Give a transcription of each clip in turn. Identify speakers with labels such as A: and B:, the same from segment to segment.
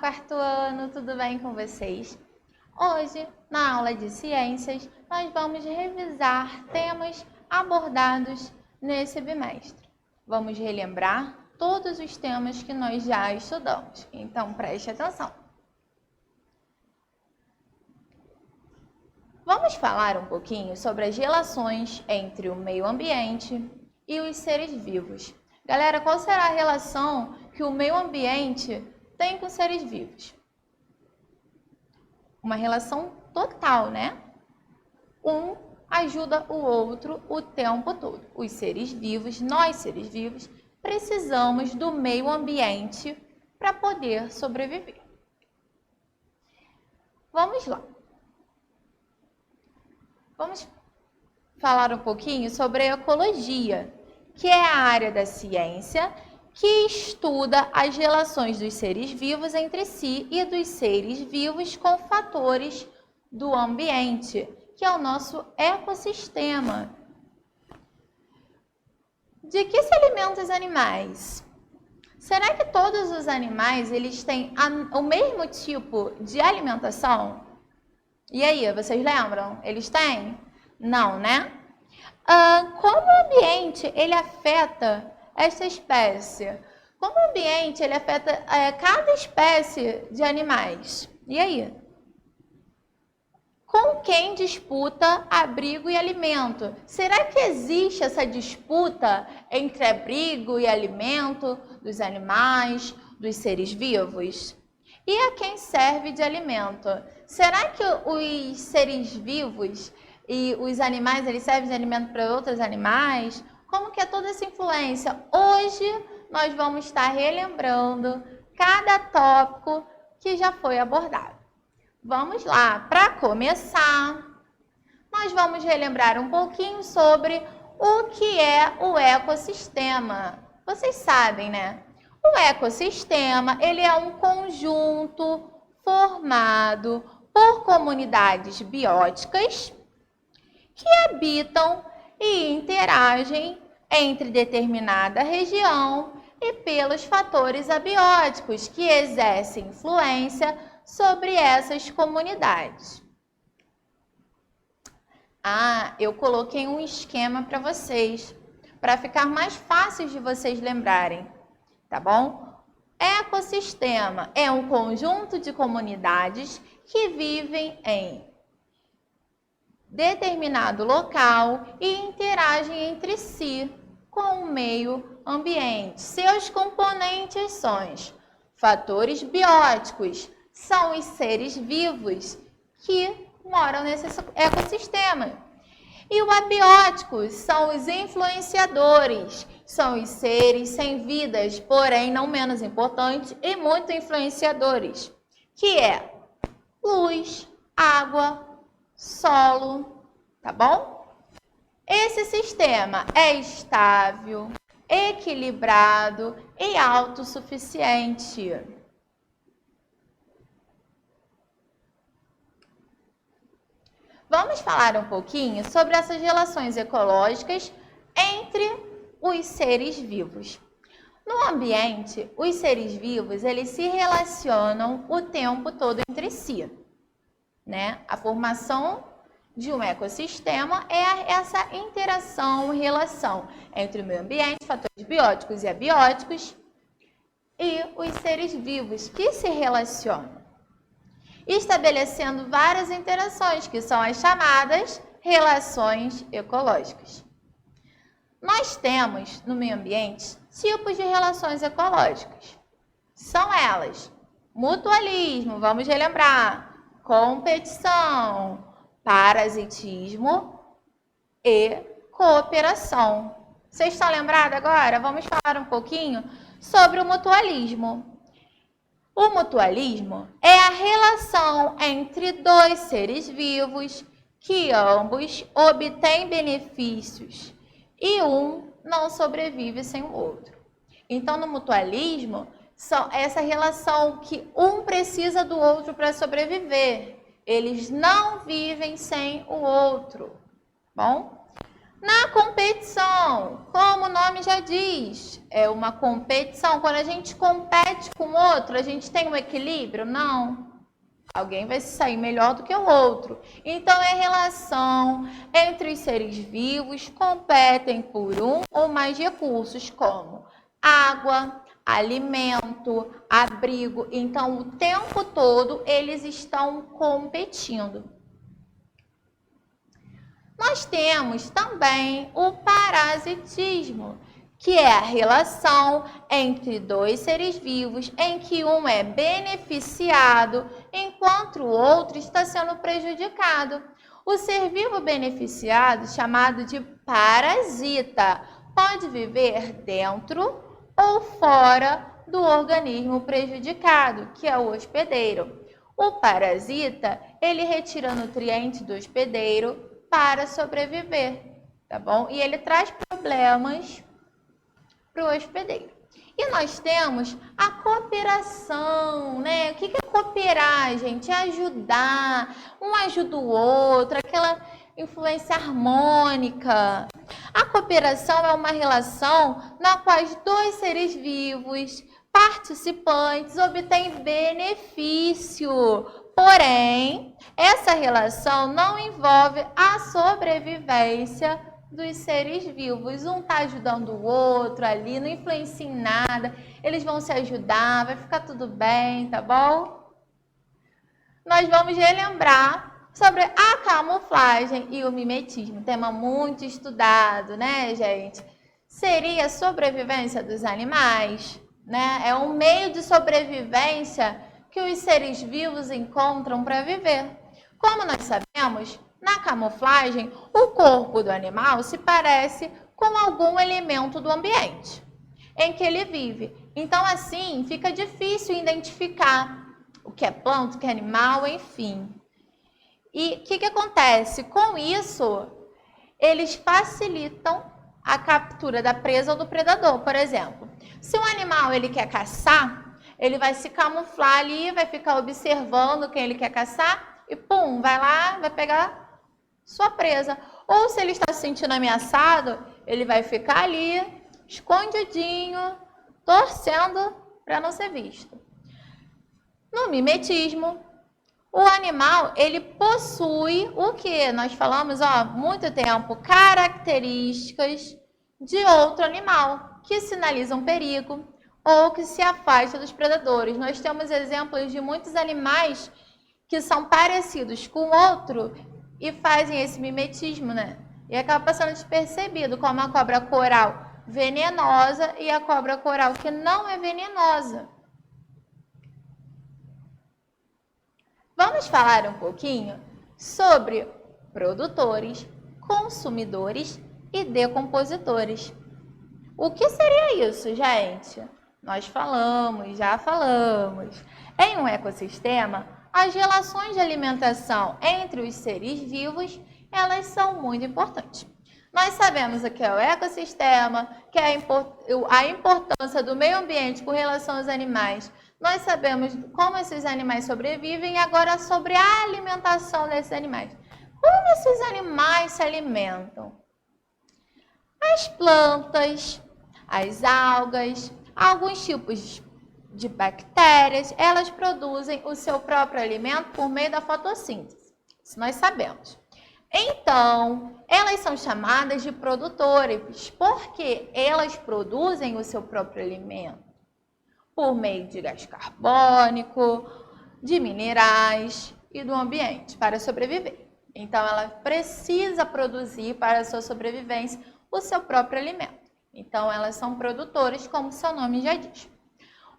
A: quarto ano, tudo bem com vocês? Hoje, na aula de ciências, nós vamos revisar temas abordados nesse bimestre. Vamos relembrar todos os temas que nós já estudamos, então preste atenção. Vamos falar um pouquinho sobre as relações entre o meio ambiente e os seres vivos. Galera, qual será a relação que o meio ambiente tem com seres vivos? Uma relação total, né? Um ajuda o outro o tempo todo. Os seres vivos, nós seres vivos, precisamos do meio ambiente para poder sobreviver. Vamos lá. Vamos falar um pouquinho sobre a ecologia, que é a área da ciência que estuda as relações dos seres vivos entre si e dos seres vivos com fatores do ambiente, que é o nosso ecossistema. De que se alimentam os animais? Será que todos os animais eles têm o mesmo tipo de alimentação? E aí, vocês lembram? Eles têm? Não, né? Como o ambiente ele afeta esta espécie? Como o ambiente ele afeta cada espécie de animais? E aí? Com quem disputa abrigo e alimento? Será que existe essa disputa entre abrigo e alimento dos animais, dos seres vivos? E a quem serve de alimento? Será que os seres vivos e os animais eles servem de alimento para outros animais? Como que é toda essa influência? Hoje nós vamos estar relembrando cada tópico que já foi abordado. Vamos lá, para começar, nós vamos relembrar um pouquinho sobre o que é o ecossistema. Vocês sabem, né? O ecossistema, ele é um conjunto formado por comunidades bióticas que habitam e interagem entre determinada região e pelos fatores abióticos que exercem influência sobre essas comunidades. Eu coloquei um esquema para vocês, para ficar mais fácil de vocês lembrarem. Tá bom? Ecossistema é um conjunto de comunidades que vivem em determinado local e interagem entre si com o meio ambiente. Seus componentes são fatores bióticos, são os seres vivos que moram nesse ecossistema. E os abióticos são os influenciadores, são os seres sem vidas, porém não menos importantes e muito influenciadores, que é luz, água, solo, tá bom? Esse sistema é estável, equilibrado e autossuficiente. Vamos falar um pouquinho sobre essas relações ecológicas entre os seres vivos. No ambiente, os seres vivos eles se relacionam o tempo todo entre si, né? A formação de um ecossistema é essa interação, relação entre o meio ambiente, fatores bióticos e abióticos e os seres vivos que se relacionam, estabelecendo várias interações, que são as chamadas relações ecológicas. Nós temos, no meio ambiente, tipos de relações ecológicas. São elas: mutualismo, vamos relembrar, competição, parasitismo e cooperação. Vocês estão lembrados agora? Vamos falar um pouquinho sobre o mutualismo. O mutualismo é a relação entre dois seres vivos que ambos obtêm benefícios e um não sobrevive sem o outro. Então, no mutualismo, essa relação que um precisa do outro para sobreviver. Eles não vivem sem o outro. Bom, Na competição, como o nome já diz, é uma competição. Quando a gente compete com o outro, a gente tem um equilíbrio? Não. Alguém vai se sair melhor do que o outro. Então, é relação entre os seres vivos, competem por um ou mais recursos, como água, alimento, abrigo. Então, o tempo todo, eles estão competindo. Nós temos também o parasitismo, que é a relação entre dois seres vivos em que um é beneficiado enquanto o outro está sendo prejudicado. O ser vivo beneficiado, chamado de parasita, pode viver dentro ou fora do organismo prejudicado, que é o hospedeiro. O parasita, ele retira nutrientes do hospedeiro para sobreviver, tá bom? E ele traz problemas para o hospedeiro. E nós temos a cooperação, né? O que é cooperar, gente? É ajudar, um ajuda o outro, aquela influência harmônica. A cooperação é uma relação na qual os dois seres vivos, participantes, obtêm benefício. Porém, essa relação não envolve a sobrevivência dos seres vivos. Um está ajudando o outro ali, não influencia em nada. Eles vão se ajudar, vai ficar tudo bem, tá bom? Nós vamos relembrar sobre a camuflagem e o mimetismo. Tema muito estudado, né, gente? Seria a sobrevivência dos animais, né? É um meio de sobrevivência que os seres vivos encontram para viver. Como nós sabemos, na camuflagem, o corpo do animal se parece com algum elemento do ambiente em que ele vive. Então, assim, fica difícil identificar o que é planta, o que é animal, enfim. E o que acontece? Com isso, eles facilitam a captura da presa ou do predador, por exemplo. Se um animal ele quer caçar, ele vai se camuflar ali, vai ficar observando quem ele quer caçar e pum, vai lá, vai pegar sua presa. Ou se ele está se sentindo ameaçado, ele vai ficar ali, escondidinho, torcendo para não ser visto. No mimetismo, o animal, ele possui o que nós falamos há muito tempo, características de outro animal, que sinalizam perigo ou que se afasta dos predadores. Nós temos exemplos de muitos animais que são parecidos com outro e fazem esse mimetismo, né? E acaba passando despercebido, como a cobra coral venenosa e a cobra coral que não é venenosa. Vamos falar um pouquinho sobre produtores, consumidores e decompositores. O que seria isso, gente? Nós falamos, já falamos. Em um ecossistema, as relações de alimentação entre os seres vivos, elas são muito importantes. Nós sabemos o que é o ecossistema, que é a importância do meio ambiente com relação aos animais. Nós sabemos como esses animais sobrevivem e agora sobre a alimentação desses animais. Como esses animais se alimentam? As plantas, as algas, alguns tipos de bactérias, elas produzem o seu próprio alimento por meio da fotossíntese. Isso nós sabemos. Então, elas são chamadas de produtores, porque elas produzem o seu próprio alimento por meio de gás carbônico, de minerais e do ambiente para sobreviver. Então, ela precisa produzir para a sua sobrevivência o seu próprio alimento. Então, elas são produtores, como seu nome já diz.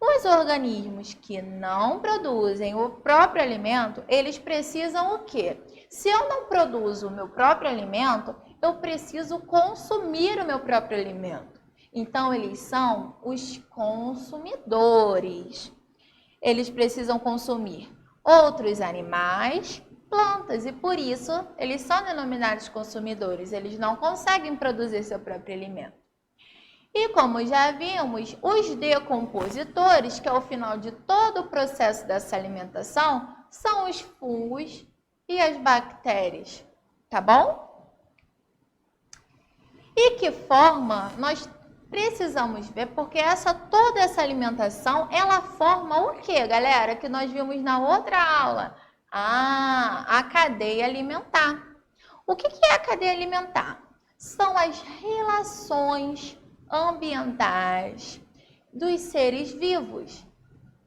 A: Os organismos que não produzem o próprio alimento, eles precisam o quê? Se eu não produzo o meu próprio alimento, eu preciso consumir o meu próprio alimento. Então, eles são os consumidores. Eles precisam consumir outros animais, plantas, e por isso eles são denominados consumidores. Eles não conseguem produzir seu próprio alimento. E como já vimos, os decompositores, que ao final de todo o processo dessa alimentação, são os fungos e as bactérias, tá bom? E que forma nós precisamos ver, porque toda essa alimentação, ela forma o que, galera? Que nós vimos na outra aula. A cadeia alimentar. O que é a cadeia alimentar? São as relações ambientais dos seres vivos,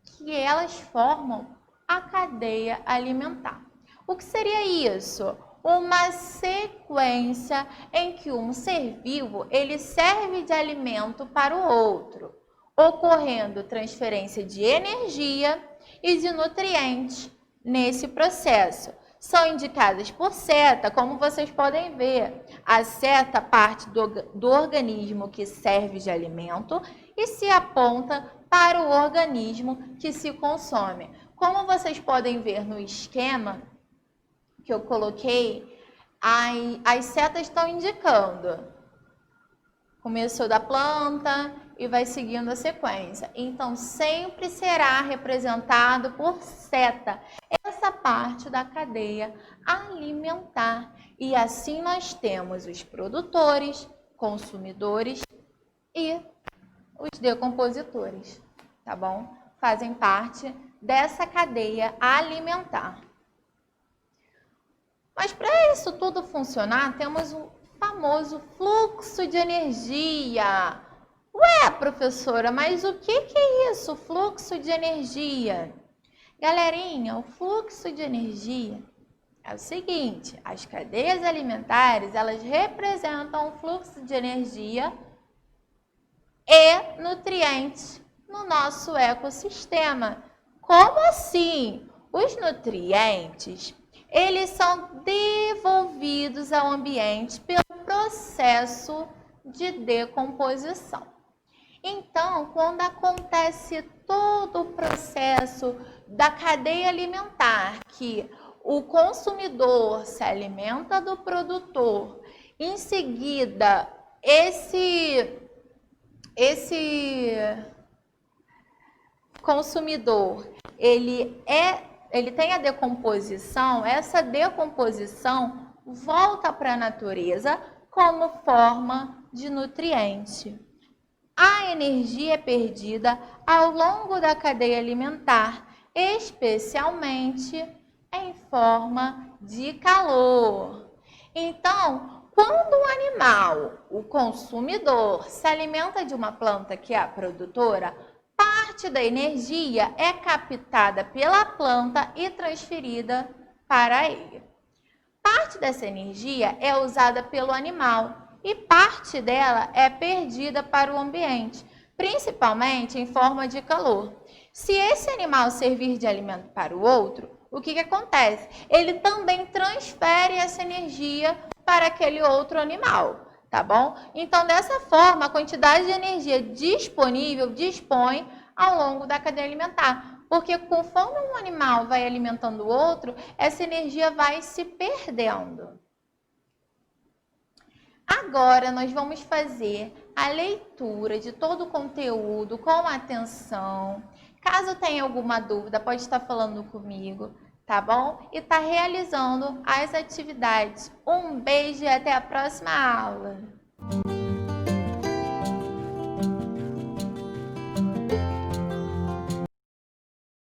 A: que elas formam a cadeia alimentar. O que seria isso? Uma sequência em que um ser vivo ele serve de alimento para o outro, ocorrendo transferência de energia e de nutrientes nesse processo. São indicadas por seta, como vocês podem ver. A seta parte do organismo que serve de alimento e se aponta para o organismo que se consome. Como vocês podem ver no esquema que eu coloquei, as setas estão indicando. Começou da planta e vai seguindo a sequência. Então, sempre será representado por seta essa parte da cadeia alimentar. E assim nós temos os produtores, consumidores e os decompositores, tá bom? Fazem parte dessa cadeia alimentar. Mas para isso tudo funcionar, temos o famoso fluxo de energia. Ué, professora, mas o que é isso, fluxo de energia? Galerinha, o fluxo de energia é o seguinte, as cadeias alimentares, elas representam o fluxo de energia e nutrientes no nosso ecossistema. Como assim? Os nutrientes, eles são devolvidos ao ambiente pelo processo de decomposição. Então, quando acontece todo o processo da cadeia alimentar, que o consumidor se alimenta do produtor, em seguida, esse consumidor, ele tem a decomposição, essa decomposição volta para a natureza como forma de nutriente. A energia é perdida ao longo da cadeia alimentar, especialmente em forma de calor. Então, quando o animal, o consumidor, se alimenta de uma planta que é a produtora, parte da energia é captada pela planta e transferida para ele. Parte dessa energia é usada pelo animal e parte dela é perdida para o ambiente, principalmente em forma de calor. Se esse animal servir de alimento para o outro, o que acontece? Ele também transfere essa energia para aquele outro animal, tá bom? Então, dessa forma, a quantidade de energia disponível dispõe ao longo da cadeia alimentar, porque conforme um animal vai alimentando o outro, essa energia vai se perdendo. Agora, nós vamos fazer a leitura de todo o conteúdo com atenção. Caso tenha alguma dúvida, pode estar falando comigo, tá bom? E tá realizando as atividades. Um beijo e até a próxima aula!